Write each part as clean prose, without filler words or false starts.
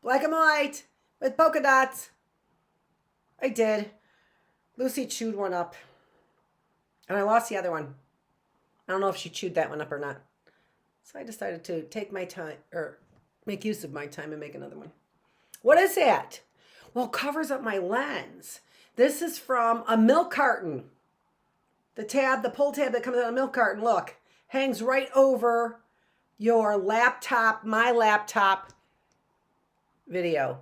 Black and white with polka dots. I did. Lucy chewed one up. And I lost the other one. I don't know if she chewed that one up or not. So I decided to take my time, or make use of my time and make another one. What is that? Well, it covers up my lens. This is from a milk carton. The pull tab that comes out of a milk carton, look, hangs right over your laptop, my laptop video.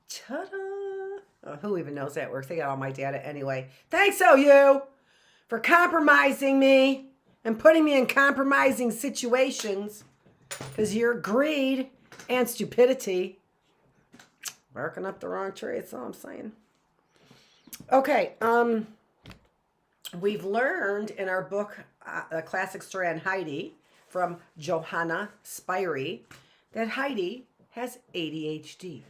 Ta-da! Oh, who even knows that works? They got all my data anyway. Thanks, OU, for compromising me and putting me in compromising situations because your greed and stupidity. Barking up the wrong tree, that's all I'm saying. Okay, we've learned in our book, A Classic Story on Heidi, from Johanna Spyri, that Heidi has ADHD.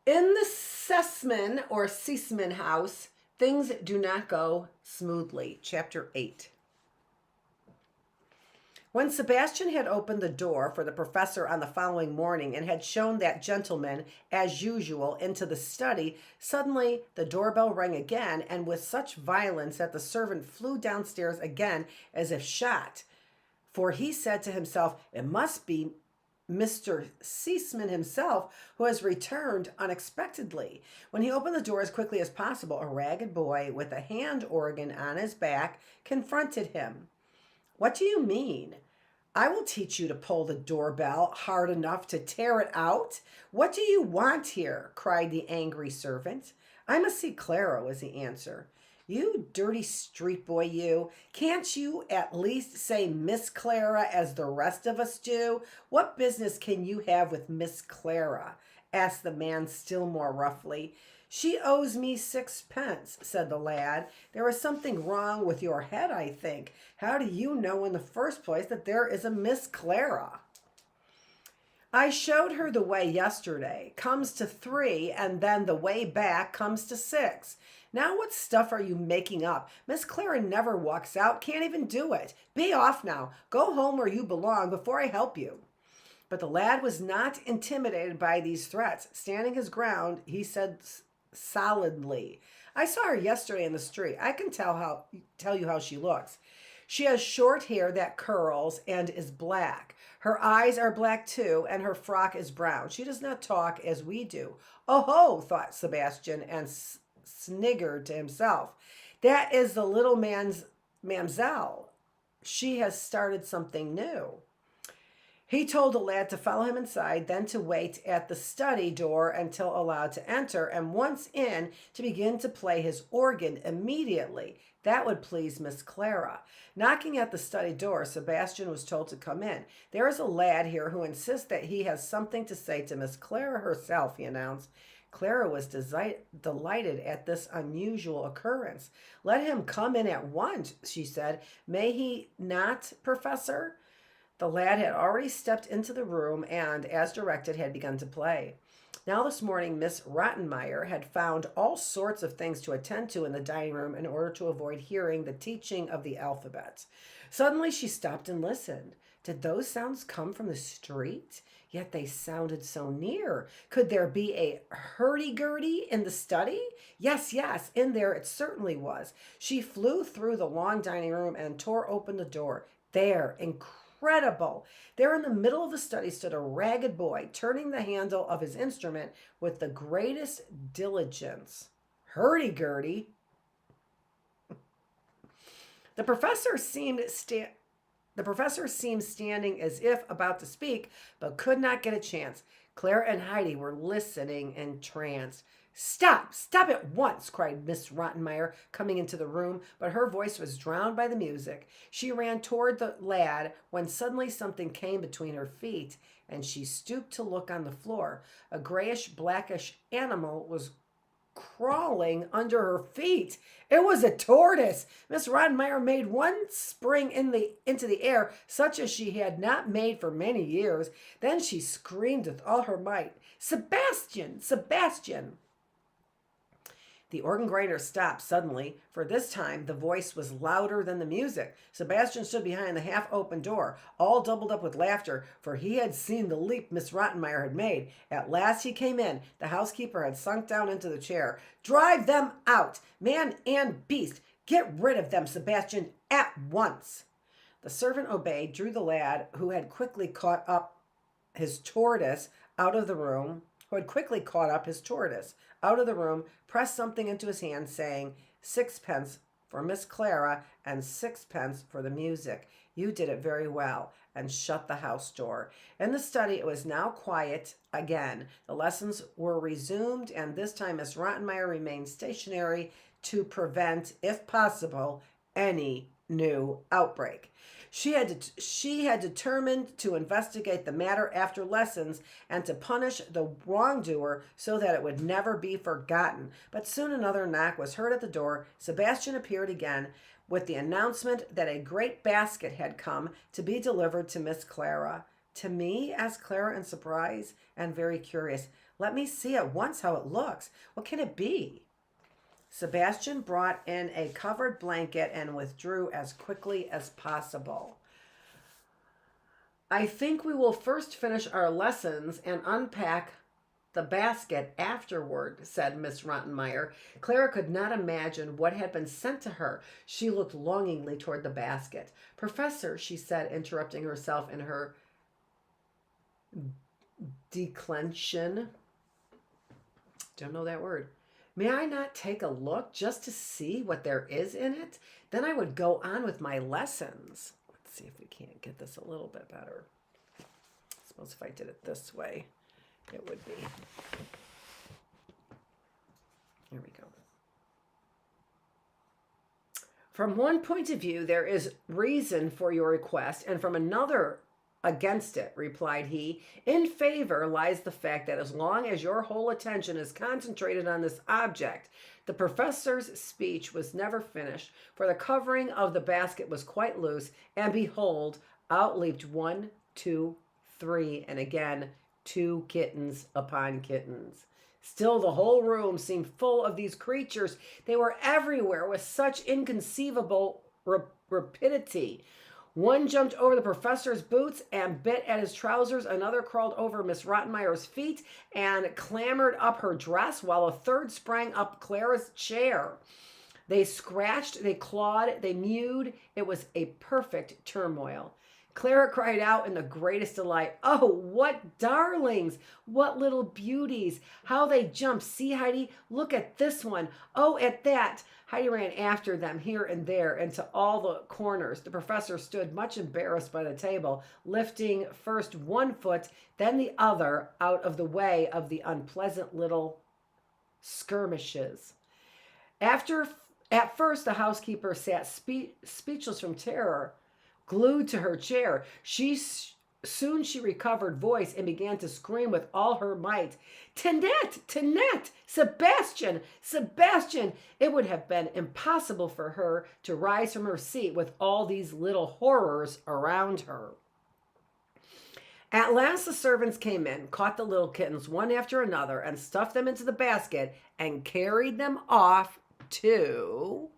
In the Sessman or Seisman house, things do not go smoothly. Chapter 8. When Sebastian had opened the door for the professor on the following morning and had shown that gentleman, as usual, into the study, suddenly the doorbell rang again, and with such violence that the servant flew downstairs again as if shot. For he said to himself, it must be Mr. Seisman himself, who has returned unexpectedly. When he opened the door as quickly as possible, a ragged boy with a hand organ on his back confronted him. What do you mean? I will teach you to pull the doorbell hard enough to tear it out. What do you want here? Cried the angry servant. I must see Clara, was the answer. You dirty street boy, you. Can't you at least say Miss Clara as the rest of us do? What business can you have with Miss Clara? Asked the man still more roughly. She owes me 6 pence, said the lad. There is something wrong with your head, I think. How do you know in the first place that there is a Miss Clara? I showed her the way yesterday. Comes to 3, and then the way back comes to 6. Now what stuff are you making up? Miss Clara never walks out, can't even do it. Be off now. Go home where you belong before I help you. But the lad was not intimidated by these threats. Standing his ground, he said solidly, I saw her yesterday in the street. I can tell you how she looks. She has short hair that curls and is black. Her eyes are black too, and her frock is brown. She does not talk as we do. Oh ho, thought Sebastian, and sniggered to himself. That is the little man's mamselle. She has started something new. He told the lad to follow him inside, then to wait at the study door until allowed to enter, and once in, to begin to play his organ immediately. That would please Miss Clara. Knocking at the study door, Sebastian was told to come in. There is a lad here who insists that he has something to say to Miss Clara herself, he announced. Clara was delighted at this unusual occurrence. Let him come in at once, she said. May he not, Professor? The lad had already stepped into the room and, as directed, had begun to play. Now this morning, Miss Rottenmeier had found all sorts of things to attend to in the dining room in order to avoid hearing the teaching of the alphabet. Suddenly she stopped and listened. Did those sounds come from the street? Yet they sounded so near. Could there be a hurdy-gurdy in the study? Yes, in there it certainly was. She flew through the long dining room and tore open the door. There, incredible! There in the middle of the study stood a ragged boy, turning the handle of his instrument with the greatest diligence. Hurdy-gurdy! The professor seemed standing as if about to speak, but could not get a chance. Clara and Heidi were listening entranced. Stop at once, cried Miss Rottenmeier, coming into the room, but her voice was drowned by the music. She ran toward the lad when suddenly something came between her feet, and she stooped to look on the floor. A grayish-blackish animal was crawling under her feet. It was a tortoise. Miss Rottenmeier made one spring into the air, such as she had not made for many years. Then she screamed with all her might, Sebastian! Sebastian! The organ grinder stopped suddenly, for this time the voice was louder than the music. Sebastian stood behind the half-open door, all doubled up with laughter, for he had seen the leap Miss Rottenmeier had made. At last he came in. The housekeeper had sunk down into the chair. "Drive them out, man and beast! Get rid of them, Sebastian, at once!" The servant obeyed, drew the lad, who had quickly caught up his tortoise out of the room, pressed something into his hand, saying, "Sixpence for Miss Clara and sixpence for the music. You did it very well," and shut the house door. In the study, it was now quiet again. The lessons were resumed, and this time Miss Rottenmeier remained stationary to prevent, if possible, any new outbreak. She had determined to investigate the matter after lessons and to punish the wrongdoer so that it would never be forgotten. But soon another knock was heard at the door. Sebastian appeared again with the announcement that a great basket had come to be delivered to Miss Clara. "To me?" asked Clara in surprise and very curious. "Let me see at once how it looks. What can it be?" Sebastian brought in a covered blanket and withdrew as quickly as possible. "I think we will first finish our lessons and unpack the basket afterward," said Miss Rottenmeier. Clara could not imagine what had been sent to her. She looked longingly toward the basket. "Professor," she said, interrupting herself in her declension. Don't know that word. "May I not take a look just to see what there is in it? Then I would go on with my lessons." Let's see if we can't get this a little bit better. I suppose if I did it this way, it would be. Here we go. "From one point of view, there is reason for your request, and from another, against it," replied he. "In favor lies the fact that as long as your whole attention is concentrated on this object," the professor's speech was never finished, for the covering of the basket was quite loose, and behold, out leaped 1, 2, 3, and again 2 kittens upon kittens. Still, the whole room seemed full of these creatures. They were everywhere with such inconceivable rapidity. One jumped over the professor's boots and bit at his trousers. Another crawled over Miss Rottenmeier's feet and clambered up her dress, while a third sprang up Clara's chair. They scratched, they clawed, they mewed. It was a perfect turmoil. Clara cried out in the greatest delight, "Oh, what darlings! What little beauties! How they jump! See, Heidi, look at this one! Oh, at that!" Heidi ran after them here and there into all the corners. The professor stood much embarrassed by the table, lifting first one foot, then the other out of the way of the unpleasant little skirmishes. At first, the housekeeper sat speechless from terror, glued to her chair. Soon she recovered voice and began to scream with all her might, "Tinette! Tinette! Sebastian! Sebastian!" It would have been impossible for her to rise from her seat with all these little horrors around her. At last the servants came in, caught the little kittens one after another, and stuffed them into the basket and carried them off to...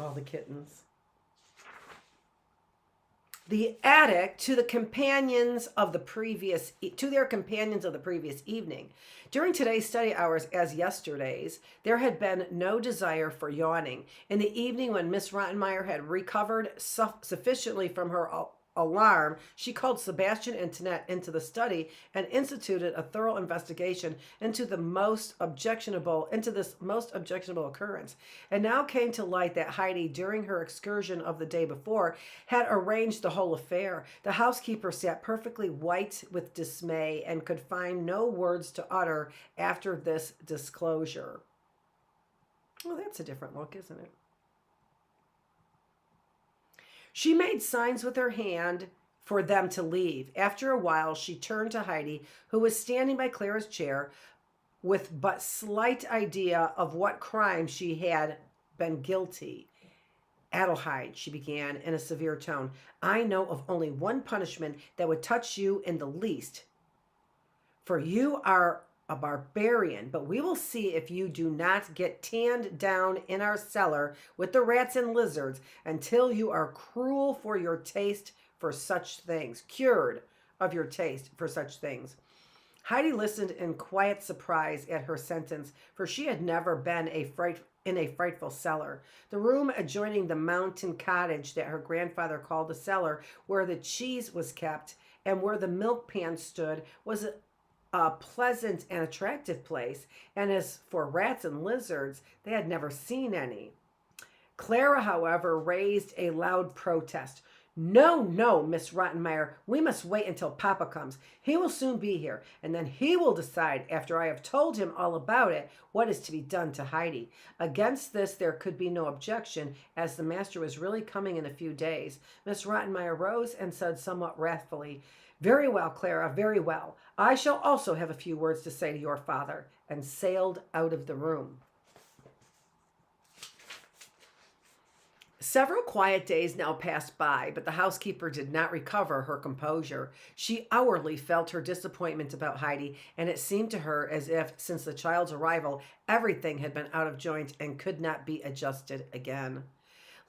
all the kittens. The attic to their companions of the previous evening. During today's study hours, as yesterday's, there had been no desire for yawning. In the evening, when Miss Rottenmeier had recovered sufficiently from her alarm, she called Sebastian and Tinette into the study and instituted a thorough investigation into this most objectionable occurrence. And now came to light that Heidi, during her excursion of the day before, had arranged the whole affair. The housekeeper sat perfectly white with dismay and could find no words to utter after this disclosure. Well, that's a different look, isn't it? She made signs with her hand for them to leave. After a while, she turned to Heidi, who was standing by Clara's chair, with but slight idea of what crime she had been guilty. Adelheid, she began in a severe tone, I know of only one punishment that would touch you in the least. For you are a barbarian, but we will see if you do not get tanned down in our cellar with the rats and lizards until you are cruel for your taste for such things, cured of your taste for such things. Heidi listened in quiet surprise at her sentence, for she had never been in a frightful cellar. The room adjoining the mountain cottage that her grandfather called a cellar, where the cheese was kept and where the milk pan stood, was a pleasant and attractive place. And as for rats and lizards, they had never seen any. Clara, however, raised a loud protest. No, no, Miss Rottenmeier, we must wait until Papa comes. He will soon be here, and then he will decide, after I have told him all about it, what is to be done to Heidi. Against this there could be no objection, as the master was really coming in a few days. Miss Rottenmeier rose and said somewhat wrathfully, Very well, Clara, very well. I shall also have a few words to say to your father, and sailed out of the room. Several quiet days now passed by, but the housekeeper did not recover her composure. She hourly felt her disappointment about Heidi, and it seemed to her as if, since the child's arrival, everything had been out of joint and could not be adjusted again.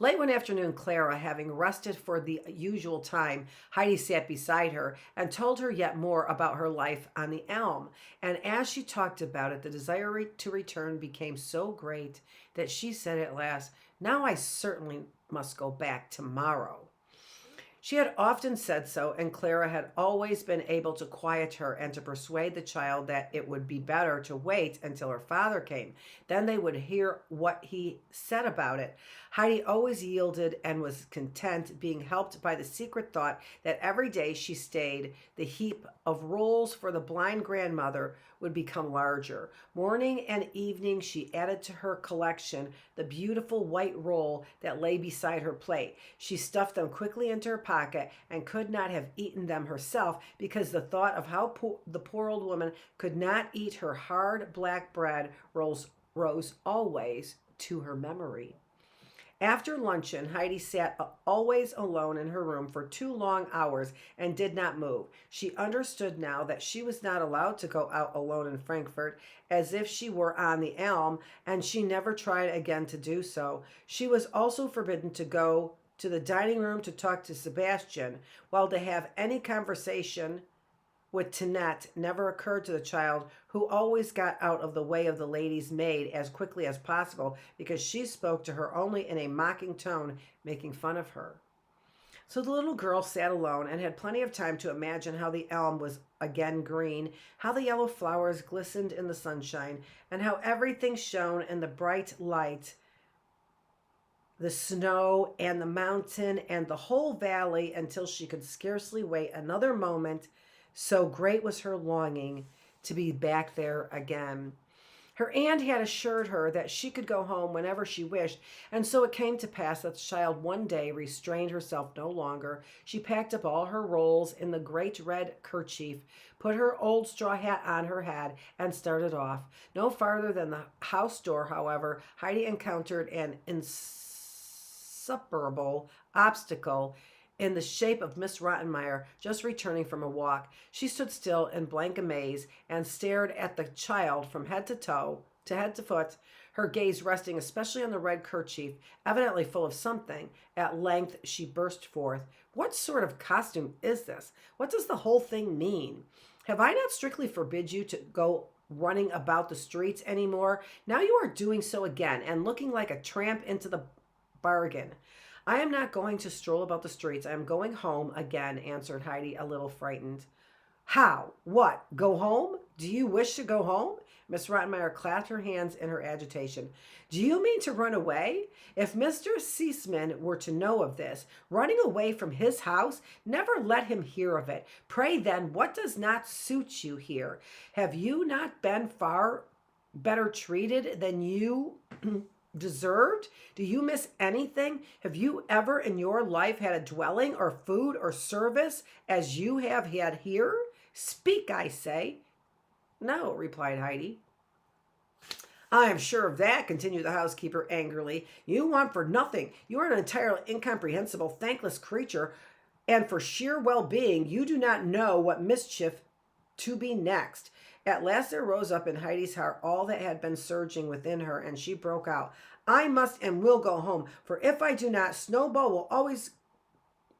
Late one afternoon, Clara, having rested for the usual time, Heidi sat beside her and told her yet more about her life on the elm. And as she talked about it, the desire to return became so great that she said at last, Now I certainly must go back tomorrow. She had often said so, and Clara had always been able to quiet her and to persuade the child that it would be better to wait until her father came. Then they would hear what he said about it. Heidi always yielded and was content, being helped by the secret thought that every day she stayed, the heap of rolls for the blind grandmother would become larger. Morning and evening she added to her collection the beautiful white roll that lay beside her plate. She stuffed them quickly into her pocket and could not have eaten them herself, because the thought of how the poor old woman could not eat her hard black bread rose always to her memory. After luncheon, Heidi sat always alone in her room for 2 long hours and did not move. She understood now that she was not allowed to go out alone in Frankfurt as if she were on the elm, and she never tried again to do so. She was also forbidden to go to the dining room to talk to Sebastian, while to have any conversation with Tinette never occurred to the child, who always got out of the way of the lady's maid as quickly as possible, because she spoke to her only in a mocking tone, making fun of her. So the little girl sat alone and had plenty of time to imagine how the elm was again green, how the yellow flowers glistened in the sunshine, and how everything shone in the bright light, the snow and the mountain and the whole valley, until she could scarcely wait another moment, so great was her longing to be back there again. Her aunt had assured her that she could go home whenever she wished, and so it came to pass that the child one day restrained herself no longer. She packed up all her rolls in the great red kerchief, put her old straw hat on her head, and started off. No farther than the house door, however, Heidi encountered an insuperable obstacle in the shape of Miss Rottenmeier, just returning from a walk. She stood still in blank amaze and stared at the child from head to foot, her gaze resting especially on the red kerchief, evidently full of something. At length she burst forth, What sort of costume is this? What does the whole thing mean? Have I not strictly forbid you to go running about the streets anymore? Now you are doing so again, and looking like a tramp into the bargain. I am not going to stroll about the streets. I am going home again, answered Heidi, a little frightened. How? What? Go home? Do you wish to go home? Miss Rottenmeier clapped her hands in her agitation. Do you mean to run away? If Mr. Seisman were to know of this, running away from his house, never let him hear of it. Pray then, what does not suit you here? Have you not been far better treated than you deserved? Do you miss anything? Have you ever in your life had a dwelling or food or service as you have had here? Speak, I say. No, replied Heidi. I am sure of that, continued the housekeeper angrily. You want for nothing. You are an entirely incomprehensible, thankless creature, and for sheer well-being, you do not know what mischief to be next. At last there rose up in Heidi's heart all that had been surging within her, and she broke out. I must and will go home, for if I do not, Snowball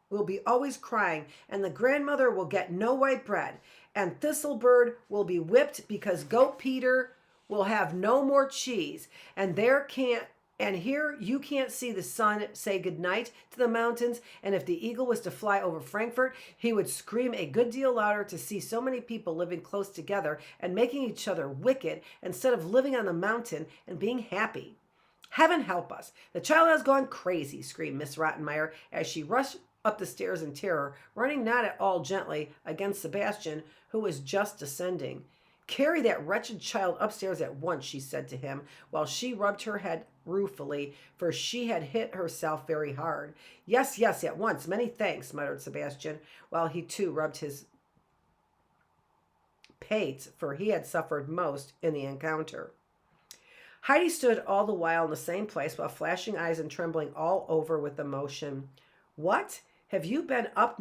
will be always crying, and the grandmother will get no white bread, and Thistlebird will be whipped because Goat Peter will have no more cheese, and here you can't see the sun say goodnight to the mountains, and if the eagle was to fly over Frankfurt, he would scream a good deal louder to see so many people living close together and making each other wicked instead of living on the mountain and being happy. Heaven help us. The child has gone crazy, screamed Miss Rottenmeier as she rushed up the stairs in terror, running not at all gently against Sebastian, who was just descending. Carry that wretched child upstairs at once, she said to him, while she rubbed her head ruefully, for she had hit herself very hard. Yes, yes, at once. Many thanks, muttered Sebastian, while he too rubbed his pates, for he had suffered most in the encounter. Heidi stood all the while in the same place, while flashing eyes and trembling all over with emotion. What? Have you been up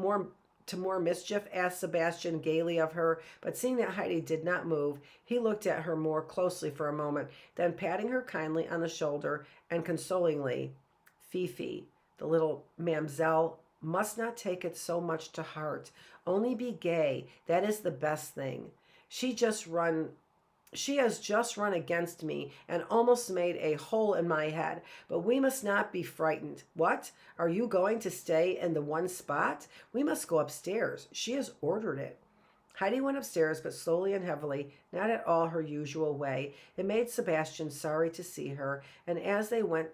to more mischief? Asked Sebastian gaily of her, but seeing that Heidi did not move, he looked at her more closely for a moment, then patting her kindly on the shoulder and consolingly, Fifi, the little mamselle, must not take it so much to heart. Only be gay. That is the best thing. She has just run against me and almost made a hole in my head, but we must not be frightened. What? Are you going to stay in the one spot? We must go upstairs. She has ordered it. Heidi went upstairs, but slowly and heavily, not at all her usual way. It made Sebastian sorry to see her, and as they went,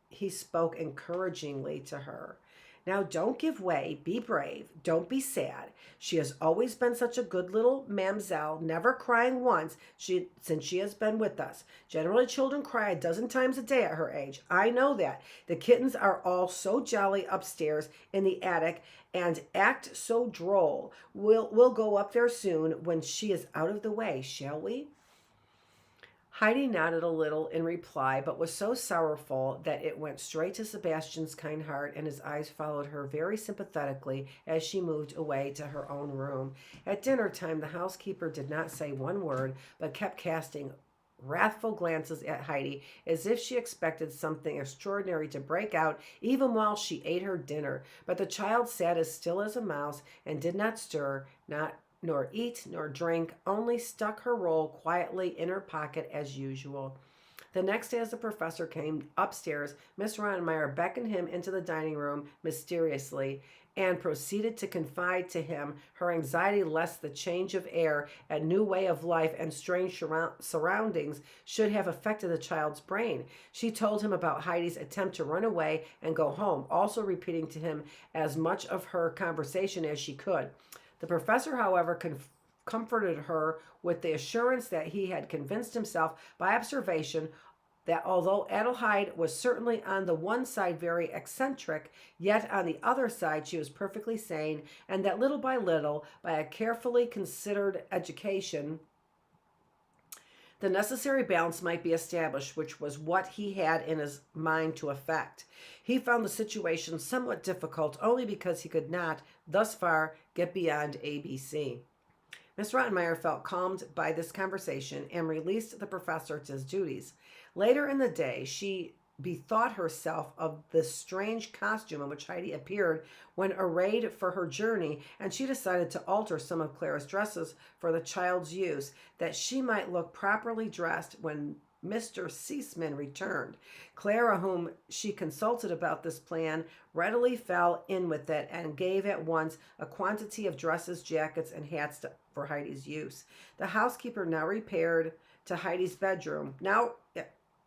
he spoke encouragingly to her. Now don't give way, be brave, don't be sad. She has always been such a good little mamselle, never crying once since she has been with us. Generally children cry a dozen times a day at her age. I know that. The kittens are all so jolly upstairs in the attic and act so droll. We'll go up there soon when she is out of the way, shall we? Heidi nodded a little in reply, but was so sorrowful that it went straight to Sebastian's kind heart, and his eyes followed her very sympathetically as she moved away to her own room. At dinner time, the housekeeper did not say one word, but kept casting wrathful glances at Heidi as if she expected something extraordinary to break out even while she ate her dinner. But the child sat as still as a mouse and did not stir, nor eat, nor drink, only stuck her roll quietly in her pocket as usual. The next day, as the professor came upstairs, Miss Rottenmeier beckoned him into the dining room mysteriously and proceeded to confide to him her anxiety lest the change of air, a new way of life, and strange surroundings should have affected the child's brain. She told him about Heidi's attempt to run away and go home, also repeating to him as much of her conversation as she could. The professor, however, comforted her with the assurance that he had convinced himself by observation that although Adelheid was certainly on the one side very eccentric, yet on the other side she was perfectly sane, and that little by little, by a carefully considered education, the necessary balance might be established, which was what he had in his mind to effect. He found the situation somewhat difficult only because he could not, thus far, get beyond ABC. Miss Rottenmeier felt calmed by this conversation and released the professor to his duties. Later in the day, she bethought herself of the strange costume in which Heidi appeared when arrayed for her journey, and she decided to alter some of Clara's dresses for the child's use, that she might look properly dressed when Mr. Seisman returned. Clara, whom she consulted about this plan, readily fell in with it and gave at once a quantity of dresses, jackets, and hats for Heidi's use. The housekeeper now repaired to Heidi's bedroom. Now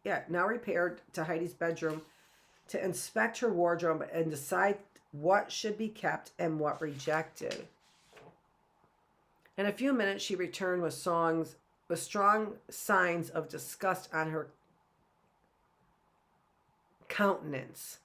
repaired to Heidi's bedroom to inspect her wardrobe and decide what should be kept and what rejected. In a few minutes, she returned with strong signs of disgust on her countenance.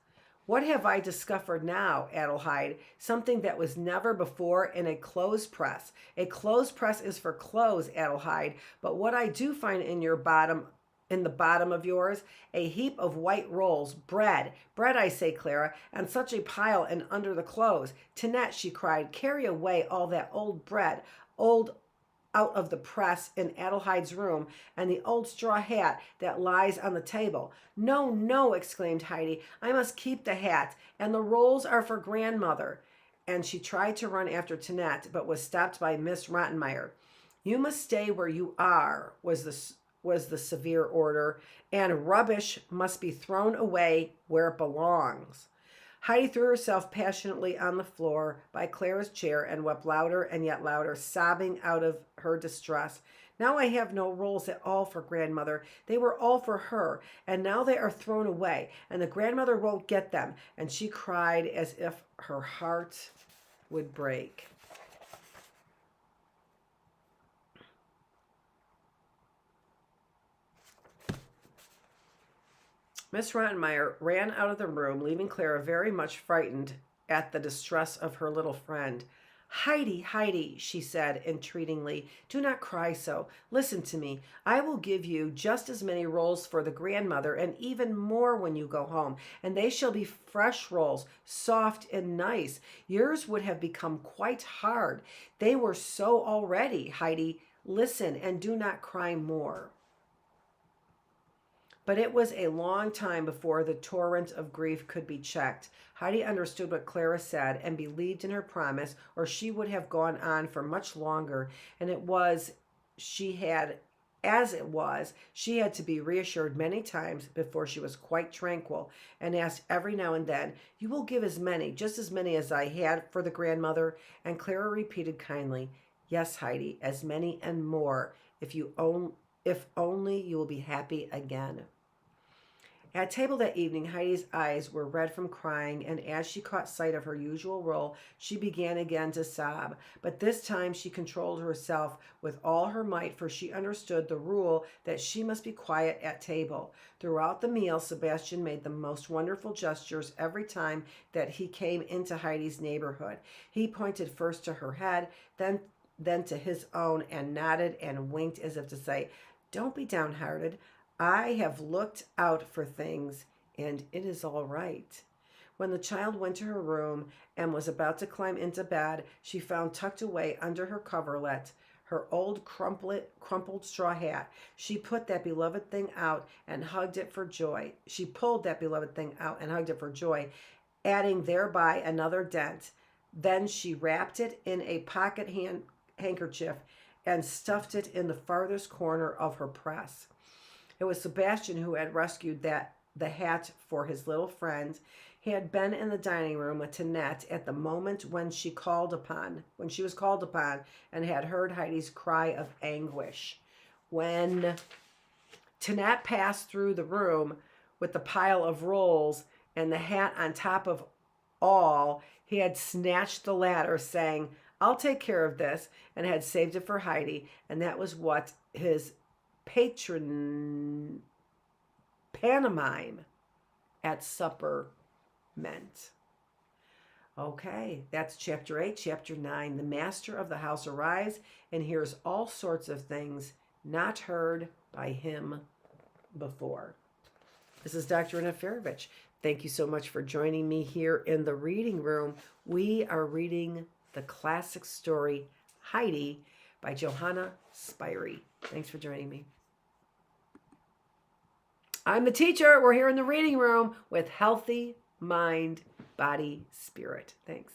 What have I discovered now, Adelheid? Something that was never before in a clothes press. A clothes press is for clothes, Adelheid, but what I do find in your bottom in the bottom of yours? A heap of white rolls, bread, I say, Clara, and such a pile and under the clothes. Tinette, she cried, carry away all that old bread, old out of the press in Adelaide's room, and the old straw hat that lies on the table. No, no, exclaimed Heidi, I must keep the hat, and the rolls are for grandmother. And she tried to run after Tinette, but was stopped by Miss Rottenmeier. You must stay where you are, was the severe order, and rubbish must be thrown away where it belongs. Heidi threw herself passionately on the floor by Clara's chair and wept louder and yet louder, sobbing out of her distress. Now I have no rolls at all for grandmother. They were all for her, and now they are thrown away, and the grandmother won't get them. And she cried as if her heart would break. Miss Rottenmeier ran out of the room, leaving Clara very much frightened at the distress of her little friend. Heidi, Heidi, she said entreatingly, do not cry so. Listen to me. I will give you just as many rolls for the grandmother and even more when you go home, and they shall be fresh rolls, soft and nice. Yours would have become quite hard. They were so already, Heidi. Listen and do not cry more. But it was a long time before the torrent of grief could be checked. Heidi understood what Clara said and believed in her promise, or she would have gone on for much longer. And she had to be reassured many times before she was quite tranquil, and asked every now and then, you will give as many, just as many as I had for the grandmother? And Clara repeated kindly, yes, Heidi, as many and more, if only you will be happy again. At table that evening, Heidi's eyes were red from crying, and as she caught sight of her usual roll, she began again to sob. But this time she controlled herself with all her might, for she understood the rule that she must be quiet at table. Throughout the meal, Sebastian made the most wonderful gestures every time that he came into Heidi's neighborhood. He pointed first to her head, then to his own, and nodded and winked as if to say, don't be downhearted. I have looked out for things, and it is all right. When the child went to her room and was about to climb into bed, she found tucked away under her coverlet her old crumpled straw hat. She put that beloved thing out and hugged it for joy. She pulled that beloved thing out and hugged it for joy, adding thereby another dent. Then she wrapped it in a pocket handkerchief and stuffed it in the farthest corner of her press. It was Sebastian who had rescued the hat for his little friend. He had been in the dining room with Tinette at the moment when she was called upon, and had heard Heidi's cry of anguish. When Tinette passed through the room with the pile of rolls and the hat on top of all, he had snatched the latter, saying, I'll take care of this, and had saved it for Heidi, and that was what his pantomime at supper meant. Okay, that's chapter 8. Chapter 9, the master of the house arrives and hears all sorts of things not heard by him before. This is Dr. Annette Feravich. Thank you so much for joining me here in the reading room. We are reading the classic story Heidi by Johanna Spyri. Thanks for joining me. I'm the teacher. We're here in the reading room with healthy mind, body, spirit. Thanks.